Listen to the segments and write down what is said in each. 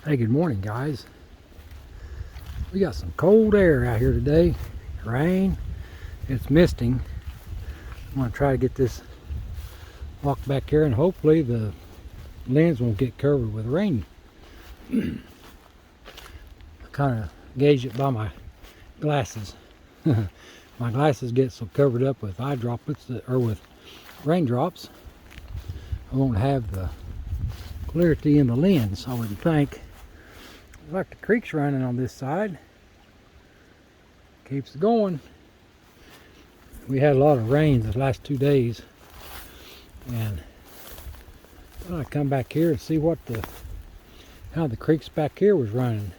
Hey, good morning, guys. We got some cold air out here today. Rain. It's misting. I'm going to try to get this walk back here, and hopefully the lens won't get covered with rain. I kind of gauge it by my glasses. My glasses get so covered up with eye droplets or with raindrops, I won't have the clarity in the lens, I wouldn't think. Like the creek's running on this side. Keeps it going. We had a lot of rain the last 2 days, and I'm gonna come back here and see how the creeks back here was running.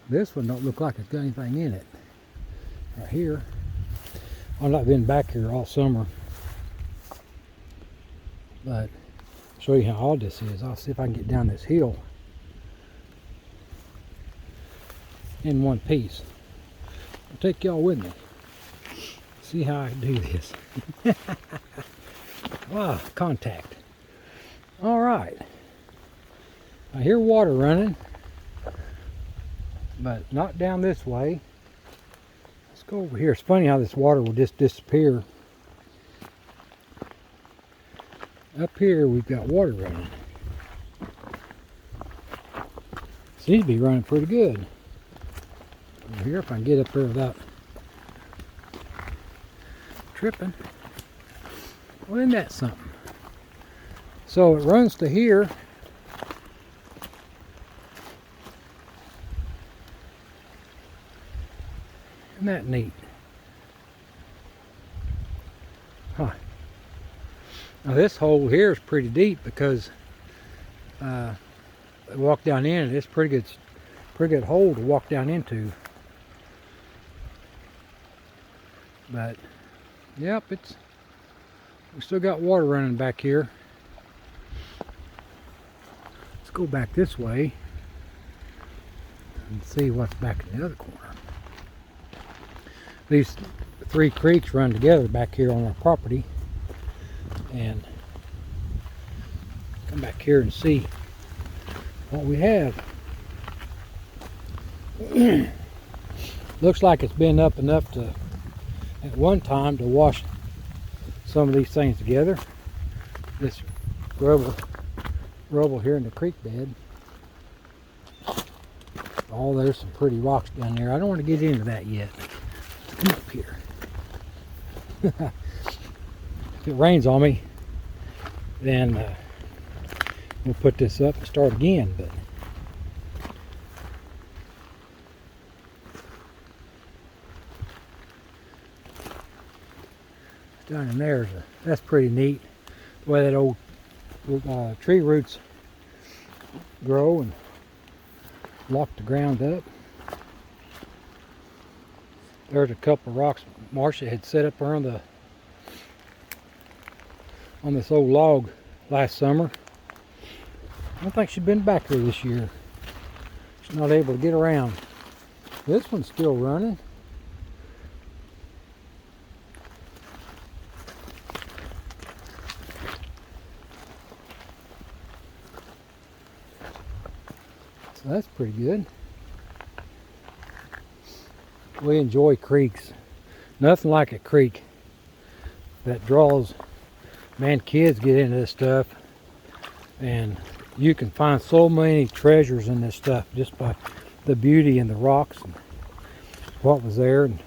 This one don't look like it's got anything in it. Right here. I've not been back here all summer, but I'll show you how odd this is. I'll see if I can get down this hill in one piece. I'll take y'all with me. See how I do this. Wow, contact. All right. I hear water running, but not down this way. Let's go over here. It's funny how this water will just disappear. Up here we've got water running. Seems to be running pretty good. Over here, if I can get up there without tripping. Well, isn't that something? So it runs to here. Isn't that neat? Huh. Now this hole here is pretty deep because I walk down in and it's pretty good hole to walk down into. But yep, we still got water running back here. Let's go back this way and see what's back in the other corner. These 3 creeks run together back here on our property, and come back here and see what we have. Looks like it's been up enough to at one time to wash some of these things together. This rubble here in the creek bed. Oh, there's some pretty rocks down there. I don't want to get into that yet. Let's come up here. If it rains on me, then we'll put this up and start again. But down in there, that's pretty neat. The way that old tree roots grow and lock the ground up. There's a couple of rocks Marcia had set up on this old log last summer. I don't think she's been back there this year. She's not able to get around. This one's still running. So that's pretty good. We enjoy creeks. Nothing like a creek that draws, man, kids get into this stuff, and you can find so many treasures in this stuff just by the beauty and the rocks and what was there and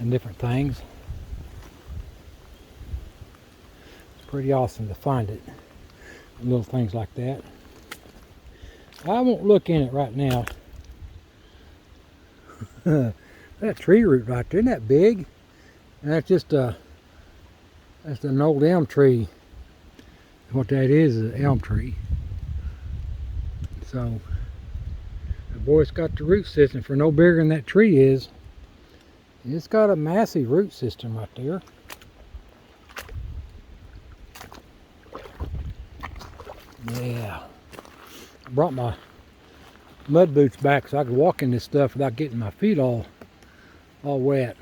different things. It's pretty awesome to find it. Little things like that. I won't look in it right now. That tree root right there, isn't that big? And that's just that's an old elm tree. What that is an elm tree. So the boy's got the root system for no bigger than that tree is. It's got a massive root system right there. Yeah. I brought my mud boots back so I could walk in this stuff without getting my feet all wet.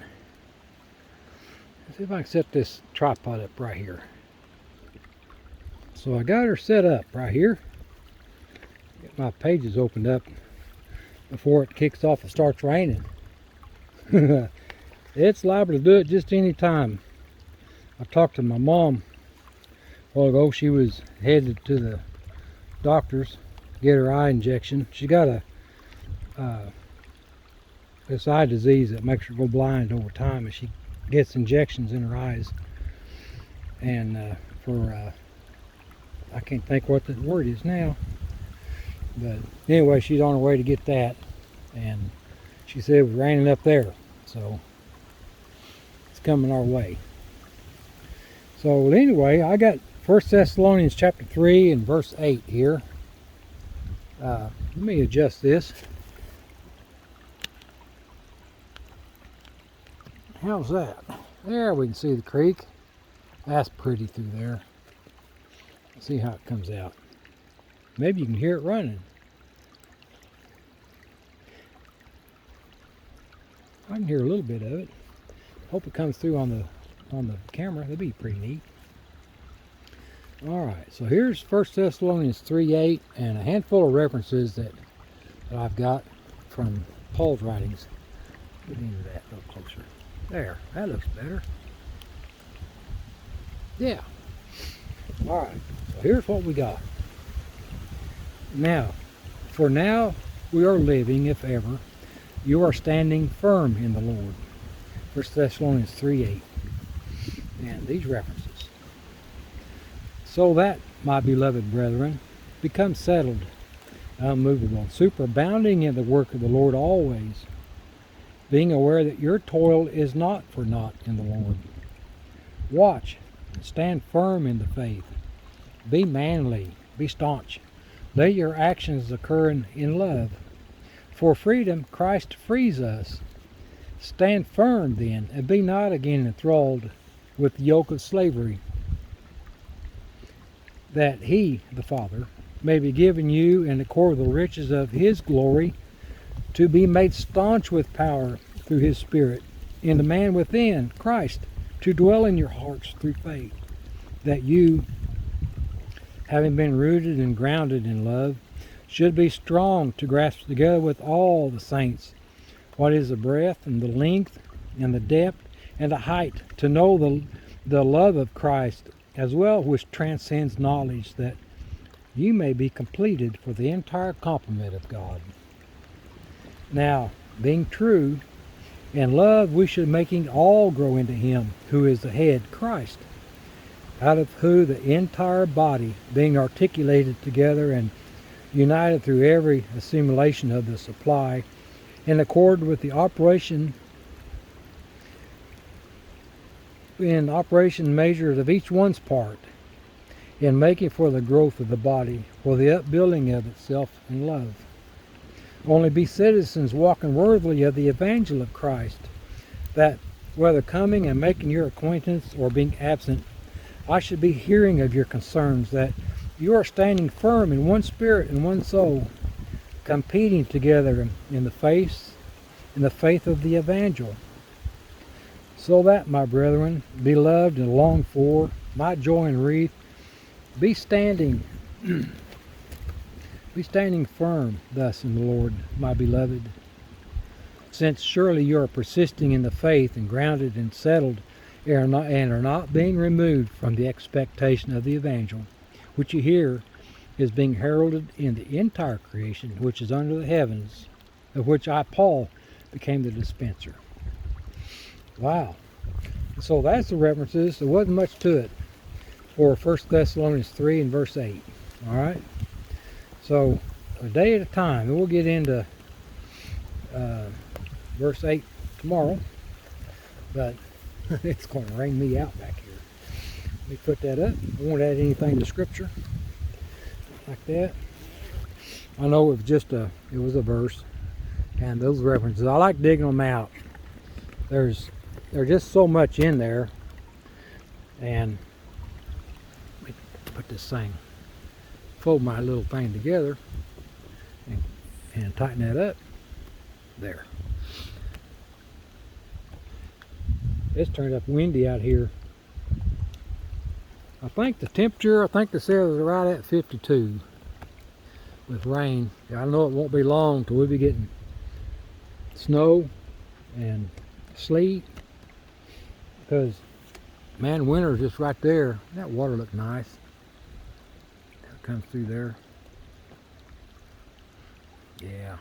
Let's see if I can set this tripod up right here. So I got her set up right here, Get my pages opened up before it kicks off and starts raining. It's liable to do it just any time. I talked to my mom a while ago. She was headed to the doctor's to get her eye injection. She got this eye disease that makes her go blind over time, and she gets injections in her eyes. And I can't think what the word is now. But anyway, she's on her way to get that, and she said it was raining up there, so it's coming our way. So anyway, I got 1 Thessalonians chapter 3 and verse 8 here. Let me adjust this. How's that? There, we can see the creek. That's pretty through there. Let's see how it comes out. Maybe you can hear it running. I can hear a little bit of it. Hope it comes through on the camera. That'd be pretty neat. Alright, so here's 1 Thessalonians 3:8 and a handful of references that I've got from Paul's writings. Get into that a little closer. There, that looks better. Yeah. Alright, so here's what we got. Now, for now we are living, if ever, you are standing firm in the Lord. 1 Thessalonians 3:8. And these references. So that, my beloved brethren, become settled, unmovable, superabounding in the work of the Lord always, being aware that your toil is not for naught in the Lord. Watch and stand firm in the faith. Be manly, be staunch. Let your actions occur in love. For freedom, Christ frees us. Stand firm then, and be not again enthralled with the yoke of slavery, that he, the Father, may be given you in accord with the riches of his glory, to be made staunch with power through his Spirit, in the man within, Christ, to dwell in your hearts through faith, that you, having been rooted and grounded in love, should be strong to grasp together with all the saints what is the breadth and the length and the depth and the height, to know the love of Christ as well, which transcends knowledge, that you may be completed for the entire complement of God. Now, being true in love, we should making all grow into him who is the head, Christ, out of who the entire body, being articulated together and united through every assimilation of the supply, in accord with the operation measures of each one's part, in making for the growth of the body, for the upbuilding of itself in love. Only be citizens walking worthily of the evangel of Christ, that whether coming and making your acquaintance or being absent, I should be hearing of your concerns, that you are standing firm in one spirit and one soul, competing together in the faith of the evangel. So that, my brethren, beloved and longed for, my joy and wreath, be standing firm thus in the Lord, my beloved, since surely you are persisting in the faith and grounded and settled, and are not being removed from the expectation of the evangel, which you hear is being heralded in the entire creation which is under the heavens, of which I, Paul, became the dispenser. Wow. So that's the references. There wasn't much to it for 1 Thessalonians 3 and verse 8. All right. So a day at a time. And we'll get into verse 8 tomorrow. But it's going to rain me out back here. Let me put that up. I won't add anything to Scripture like that. I know it was a verse, and those references, I like digging them out. There's just so much in there. And let me put this thing, fold my little thing together and tighten that up. There. It's turned up windy out here. I think the temperature, they said, was right at 52. with rain. I know it won't be long till we'll be getting snow and sleet, because man, winter's just right there. That water looked nice. It comes through there. Yeah.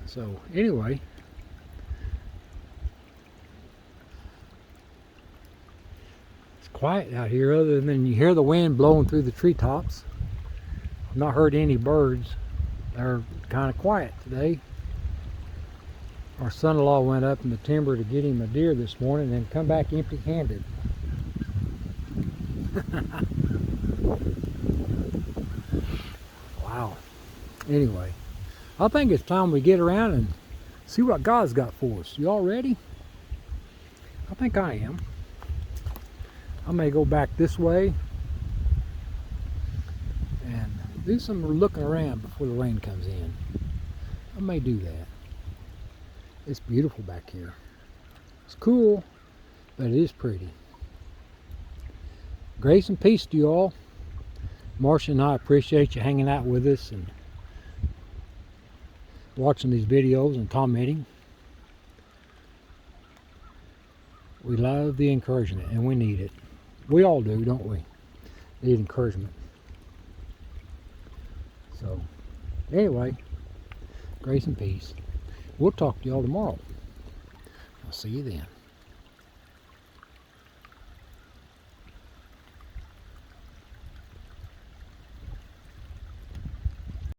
So anyway, it's quiet out here other than you hear the wind blowing through the treetops. I've not heard any birds. They're kind of quiet today. Our son-in-law went up in the timber to get him a deer this morning and come back empty-handed. Wow. Anyway, I think it's time we get around and see what God's got for us. You all ready? I think I am. I may go back this way and do some looking around before the rain comes in. I may do that. It's beautiful back here. It's cool, but it is pretty. Grace and peace to you all. Marcia and I appreciate you hanging out with us and watching these videos and commenting. We love the encouragement and we need it. We all do, don't we? Need encouragement. So, anyway, grace and peace. We'll talk to y'all tomorrow. I'll see you then.